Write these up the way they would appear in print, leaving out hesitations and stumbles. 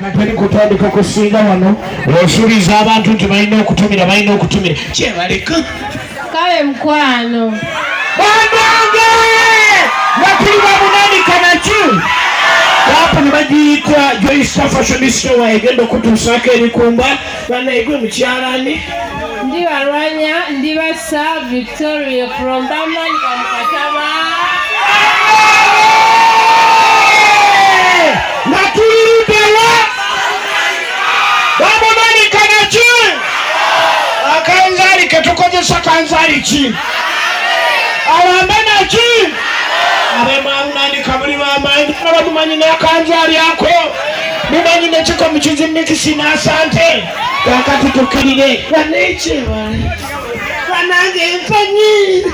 Katali kutandika kusinga wano osuubiza abantu nti balina okutumira kyebaleka kale mukwano banange batuli bamunanika naki apo ne bagiyita Joyce Fashionista egenda okutuusaako ebikumba banaegwe mukyalani ndibalwanya ndibasa Victoria from Bamanika Mukataba natuliruddewa bamunanika naki akanzaali ketukozesa kanzaali ki alambe naki abemwamunanika muli bamaanyi abamumanyi n'akanzaali ako mumanyi nekiko mukizimikisi n'asante kakati tukirire banekyebale banange mpanyi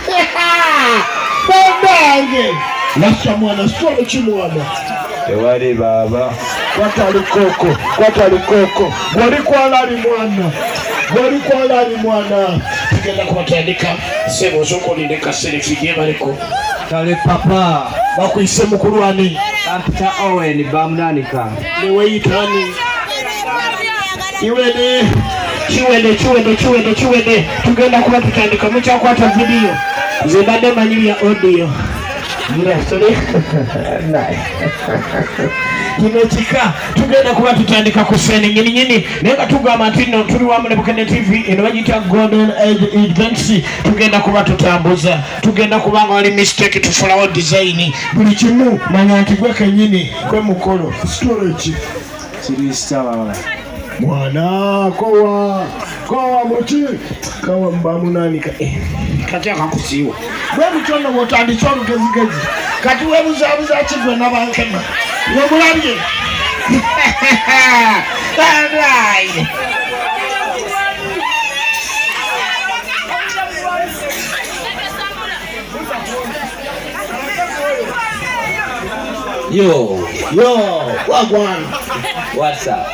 banange lasa mwana sitwalo kimwana tewali baba kwatali koko gwali kwalali mwana tugenda kubatandika sebo zokolindeka serefige baliko tale papa bakwise mukulwani Peter Owen bamunanika neweyitani kiwede tugenda kuba tutandika mukyakwata vidiyo nze mbadde manyiri ya audio kino kika tugenda kuba tutandika ku seni nyini naye nga tugamba nti no tuli wamu ne Bukene TV eno bagiyita Golden Age Events tugenda kuba tutambuza tugenda kuba nga wali mistake tufulawo design buli kimu manya nti gwe kenyini gwe mukolo storage kiristaba mwana kowa muki kawa mbamunanika kati akakusiiwa bwe mutono bwotandika olugezigezi kati webuzabuza kigwe n'abankema webulabye Yo, wagwan. what's up?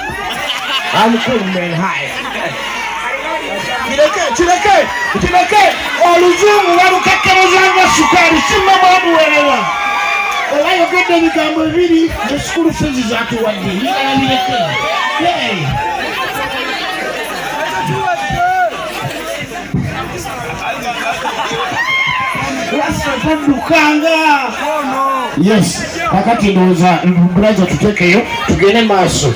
I'm cool man, hi. Kireke oluzungu walukakkerezanga sukali simma mwabuweerera oba yogedde ebigambo ebiri esukulu fizi zatuwadde bireke lasa yes kakati ndowooza brother tutekeyo tugende maaso